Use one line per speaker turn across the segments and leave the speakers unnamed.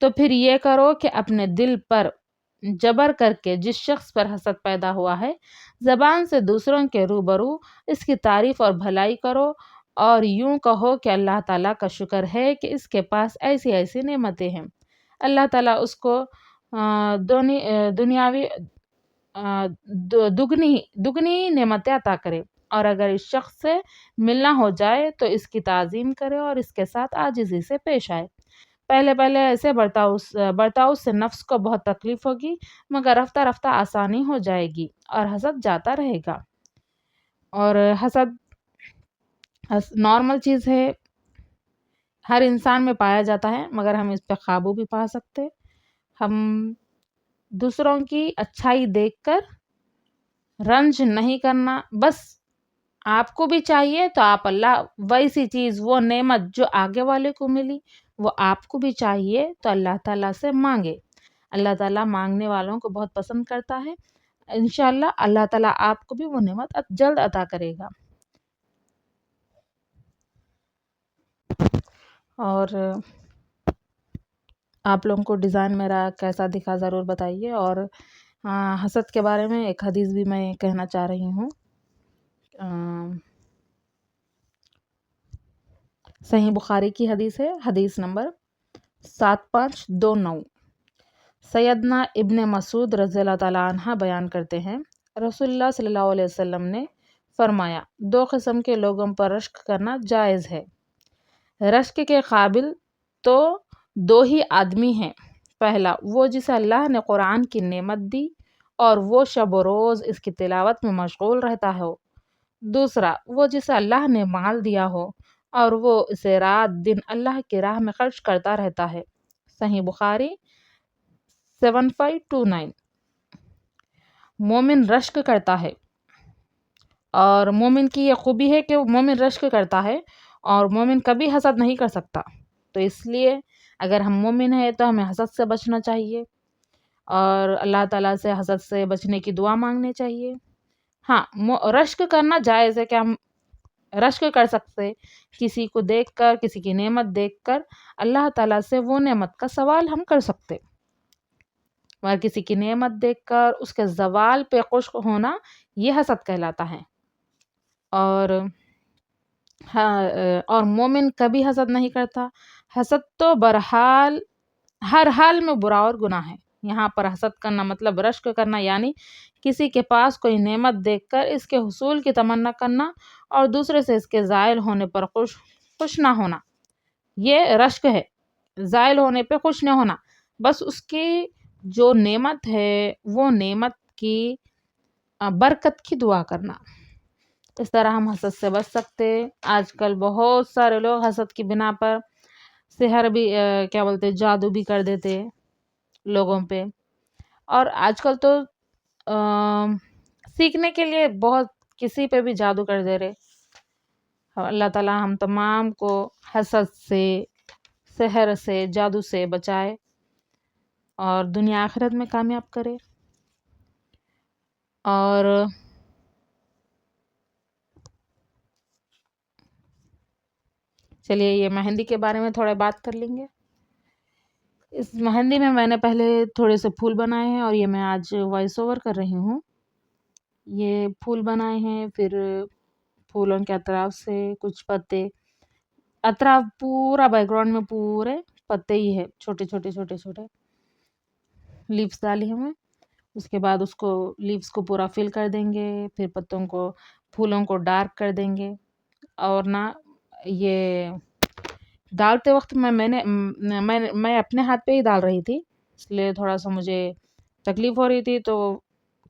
تو پھر یہ کرو کہ اپنے دل پر جبر کر کے جس شخص پر حسد پیدا ہوا ہے زبان سے دوسروں کے روبرو اس کی تعریف اور بھلائی کرو اور یوں کہو کہ اللہ تعالیٰ کا شکر ہے کہ اس کے پاس ایسی ایسی نعمتیں ہیں۔ اللہ تعالیٰ اس کو دنیاوی دگنی نعمتیں عطا کرے، اور اگر اس شخص سے ملنا ہو جائے تو اس کی تعظیم کرے اور اس کے ساتھ عاجزی سے پیش آئے۔ پہلے ایسے برتاؤ سے نفس کو بہت تکلیف ہوگی، مگر رفتہ رفتہ آسانی ہو جائے گی اور حسد جاتا رہے گا۔ اور حسد نارمل چیز ہے، ہر انسان میں پایا جاتا ہے، مگر ہم اس پہ قابو بھی پا سکتے۔ ہم دوسروں کی اچھائی دیکھ کر رنج نہیں کرنا، بس آپ کو بھی چاہیے تو آپ اللہ ویسی چیز، وہ نعمت جو آگے والے کو ملی وہ آپ کو بھی چاہیے تو اللہ تعالیٰ سے مانگے۔ اللہ تعالیٰ مانگنے والوں کو بہت پسند کرتا ہے، انشاءاللہ اللہ تعالیٰ آپ کو بھی وہ نعمت جلد عطا کرے گا۔ اور آپ لوگوں کو ڈیزائن میرا کیسا دکھا ضرور بتائیے۔ اور حسد کے بارے میں ایک حدیث بھی میں کہنا چاہ رہی ہوں۔ صحیح بخاری کی حدیث ہے، حدیث نمبر 7529۔ سیدنا ابن مسعود رضی اللہ تعالیٰ عنہ بیان کرتے ہیں، رسول اللہ صلی اللہ علیہ وسلم نے فرمایا، 2 قسم کے لوگوں پر رشک کرنا جائز ہے۔ رشک کے قابل تو 2 ہی آدمی ہیں، پہلا وہ جسے اللہ نے قرآن کی نعمت دی اور وہ شب و روز اس کی تلاوت میں مشغول رہتا ہو، دوسرا وہ جسے اللہ نے مال دیا ہو اور وہ اسے رات دن اللہ کی راہ میں خرچ کرتا رہتا ہے۔ صحیح بخاری 7529۔ مومن رشک کرتا ہے، اور مومن کی یہ خوبی ہے کہ مومن رشک کرتا ہے اور مومن کبھی حسد نہیں کر سکتا۔ تو اس لیے اگر ہم مومن ہیں تو ہمیں حسد سے بچنا چاہیے اور اللہ تعالیٰ سے حسد سے بچنے کی دعا مانگنے چاہیے۔ ہاں، رشک کرنا جائز ہے کہ ہم رشک کر سکتے، کسی کو دیکھ کر، کسی کی نعمت دیکھ کر اللہ تعالیٰ سے وہ نعمت کا سوال ہم کر سکتے، مگر کسی کی نعمت دیکھ کر اس کے زوال پہ خوش ہونا یہ حسد کہلاتا ہے۔ اور مومن کبھی حسد نہیں کرتا۔ حسد تو برحال ہر حال میں برا اور گناہ ہے۔ یہاں پر حسد کرنا مطلب رشک کرنا، یعنی کسی کے پاس کوئی نعمت دیکھ کر اس کے حصول کی تمنا کرنا اور دوسرے سے اس کے زائل ہونے پر خوش نہ ہونا، یہ رشک ہے۔ زائل ہونے پہ خوش نہ ہونا، بس اس کی جو نعمت ہے وہ نعمت کی برکت کی دعا کرنا۔ اس طرح ہم حسد سے بچ سکتے۔ آج کل بہت سارے لوگ حسد کی بنا پر سحر بھی جادو بھی کر دیتے لوگوں پہ، اور آج کل تو سیکھنے کے لیے بہت کسی پہ بھی جادو کر دے رہے۔ اللہ تعالیٰ ہم تمام کو حسد سے، سحر سے، جادو سے بچائے اور دنیا آخرت میں کامیاب کرے۔ اور چلیے یہ مہندی کے بارے میں تھوڑا بات کر لیں گے۔ اس مہندی میں نے پہلے تھوڑے سے پھول بنائے ہیں اور یہ میں آج وائس اوور کر رہی ہوں۔ یہ پھول بنائے ہیں، پھر پھولوں کے اطراف سے کچھ پتے، اطراف پورا بیک گراؤنڈ میں پورے پتے ہی ہے، چھوٹے چھوٹے چھوٹے چھوٹے لیوز ڈالی ہیں میں۔ اس کے بعد اس کو لیوز کو پورا فل کر دیں گے، پھر پتوں کو، پھولوں کو ڈارک کر دیں گے۔ اور یہ ڈالتے وقت میں اپنے ہاتھ پہ ہی ڈال رہی تھی، اس لیے تھوڑا سا مجھے تکلیف ہو رہی تھی، تو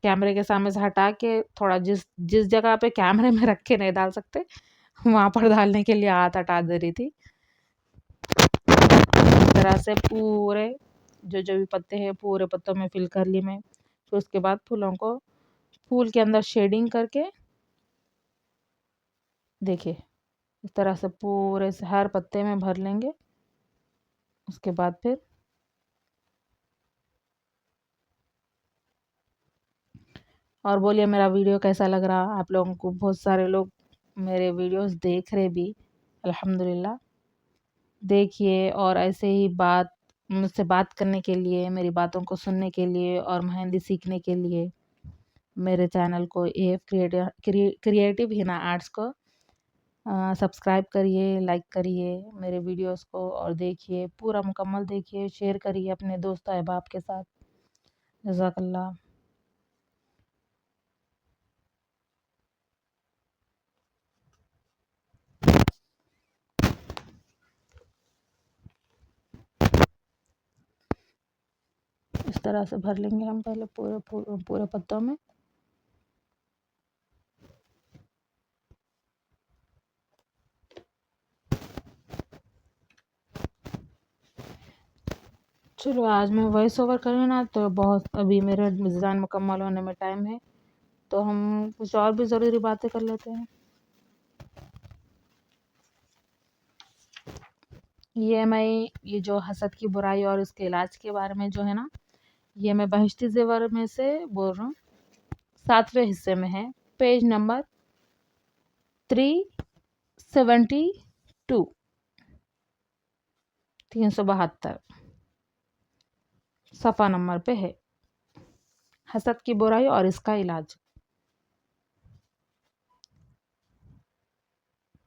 کیمرے کے سامنے سے ہٹا کے تھوڑا جس جگہ پہ کیمرے میں رکھ کے نہیں ڈال سکتے وہاں پر ڈالنے کے لیے ہاتھ ہٹا دے رہی تھی۔ اس طرح سے پورے جو بھی پتے ہیں پورے پتوں میں فل کر لی میں۔ پھر اس کے بعد پھولوں کو پھول کے اندر شیڈنگ کر کے دیکھیں اس طرح سے پورے سے ہر پتے میں بھر لیں گے۔ اس کے بعد پھر اور بولیے میرا ویڈیو کیسا لگ رہا آپ لوگوں کو؟ بہت سارے لوگ میرے ویڈیوز دیکھ رہے بھی، الحمدللہ۔ دیکھیے اور ایسے ہی بات مجھ سے بات کرنے کے لیے، میری باتوں کو سننے کے لیے اور مہندی سیکھنے کے لیے میرے چینل کو کریٹیو ہینا آرٹس کو سبسکرائب کریے، لائک کریے میرے ویڈیوز کو، اور دیکھیے پورا مکمل دیکھیے، شیئر کریے اپنے دوست احباب کے ساتھ۔ جزاک اللہ۔ اس طرح سے بھر لیں گے ہم پہلے پورے پتوں میں۔ چلو آج میں وائس اوور کروں نا تو بہت ابھی میرا ڈیزائن مکمل ہونے میں ٹائم ہے، تو ہم کچھ اور بھی ضروری باتیں کر لیتے ہیں۔ یہ جو حسد کی برائی اور اس کے علاج کے بارے میں جو ہے نا، یہ میں بہشتی زیور میں سے بول رہا ہوں، 7ویں حصے میں ہے، پیج نمبر 372 372 صفحہ نمبر پہ ہے، حسد کی برائی اور اس کا علاج۔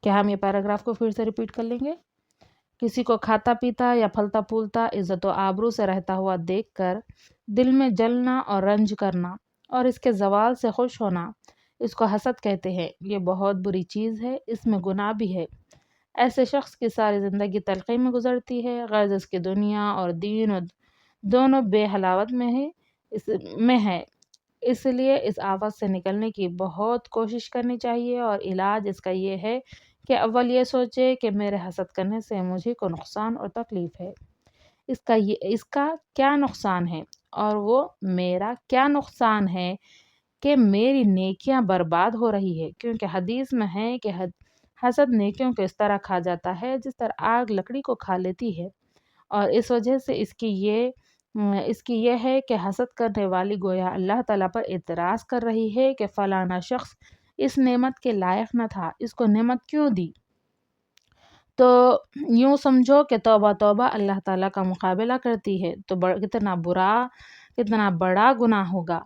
کیا ہم یہ پیراگراف کو پھر سے ریپیٹ کر لیں گے؟ کسی کو کھاتا پیتا یا پھلتا پھولتا عزت و آبرو سے رہتا ہوا دیکھ کر دل میں جلنا اور رنج کرنا اور اس کے زوال سے خوش ہونا، اس کو حسد کہتے ہیں۔ یہ بہت بری چیز ہے، اس میں گناہ بھی ہے۔ ایسے شخص کی ساری زندگی تلخی میں گزرتی ہے، غرض اس کی دنیا اور دین دونوں بے حلاوت میں ہے۔ اس لیے اس آفت سے نکلنے کی بہت کوشش کرنی چاہیے، اور علاج اس کا یہ ہے کہ اول یہ سوچے کہ میرے حسد کرنے سے مجھے کو نقصان اور تکلیف ہے، اس کا کیا نقصان ہے، اور وہ میرا کیا نقصان ہے کہ میری نیکیاں برباد ہو رہی ہے، کیونکہ حدیث میں ہے کہ حسد نیکیوں کو اس طرح کھا جاتا ہے جس طرح آگ لکڑی کو کھا لیتی ہے، اور اس وجہ سے اس کی یہ ہے کہ حسد کرنے والی گویا اللہ تعالیٰ پر اعتراض کر رہی ہے کہ فلانا شخص اس نعمت کے لائق نہ تھا، اس کو نعمت کیوں دی؟ تو یوں سمجھو کہ توبہ توبہ اللہ تعالیٰ کا مقابلہ کرتی ہے، تو کتنا بڑا گناہ ہوگا،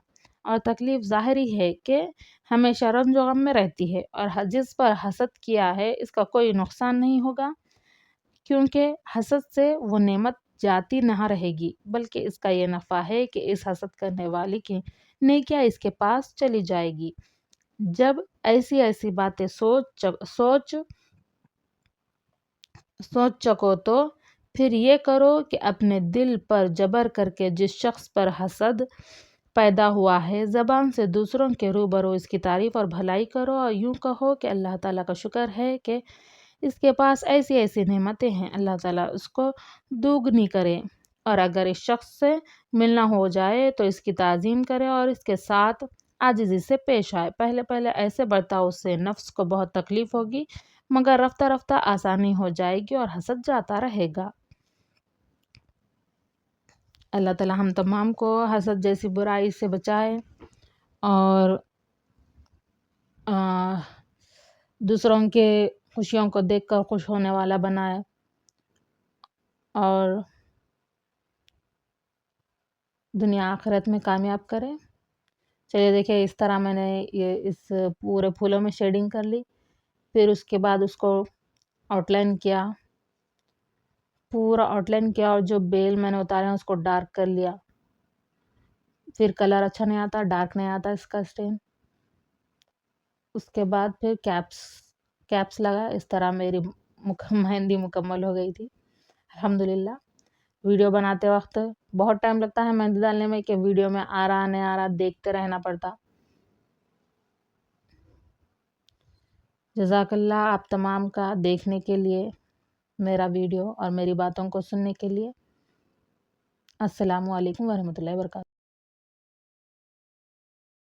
اور تکلیف ظاہری ہے کہ ہمیشہ رنج و غم میں رہتی ہے، اور جس پر حسد کیا ہے اس کا کوئی نقصان نہیں ہوگا، کیونکہ حسد سے وہ نعمت جاتی نہ رہے گی، بلکہ اس کا یہ نفع ہے کہ اس حسد کرنے والی کی نیکیاں اس کے پاس چلی جائے گی۔ جب ایسی باتیں سوچ چکو تو پھر یہ کرو کہ اپنے دل پر جبر کر کے جس شخص پر حسد پیدا ہوا ہے زبان سے دوسروں کے روبرو اس کی تعریف اور بھلائی کرو، اور یوں کہو کہ اللہ تعالیٰ کا شکر ہے کہ اس کے پاس ایسی نعمتیں ہیں، اللہ تعالیٰ اس کو دوگنی کرے، اور اگر اس شخص سے ملنا ہو جائے تو اس کی تعظیم کرے اور اس کے ساتھ عاجزی سے پیش آئے۔ پہلے ایسے برتاؤ سے نفس کو بہت تکلیف ہوگی، مگر رفتہ رفتہ آسانی ہو جائے گی اور حسد جاتا رہے گا۔ اللہ تعالیٰ ہم تمام کو حسد جیسی برائی سے بچائے، اور دوسروں کے خوشیوں کو دیکھ کر خوش ہونے والا بنائے، اور دنیا آخرت میں کامیاب کرے۔ چلیے دیکھیں، اس طرح میں نے اس پورے پھولوں میں شیڈنگ کر لی، پھر اس کے بعد اس کو آؤٹ لائن کیا، پورا آؤٹ لائن کیا، اور جو بیل میں نے اتارے ہیں اس کو ڈارک کر لیا۔ پھر کلر اچھا نہیں آتا، ڈارک نہیں آتا اس کا اسٹین۔ اس کے بعد پھر کیپس لگا، اس طرح میری مہندی مکمل ہو گئی تھی الحمدللہ۔ ویڈیو بناتے وقت بہت ٹائم لگتا ہے مہندی ڈالنے میں، کہ ویڈیو میں آ رہا نہیں آ رہا دیکھتے رہنا پڑتا۔ جزاک اللہ آپ تمام کا دیکھنے کے لیے، میرا ویڈیو اور میری باتوں کو سننے کے لیے۔ السلام علیکم ورحمۃ اللہ وبرکاتہ۔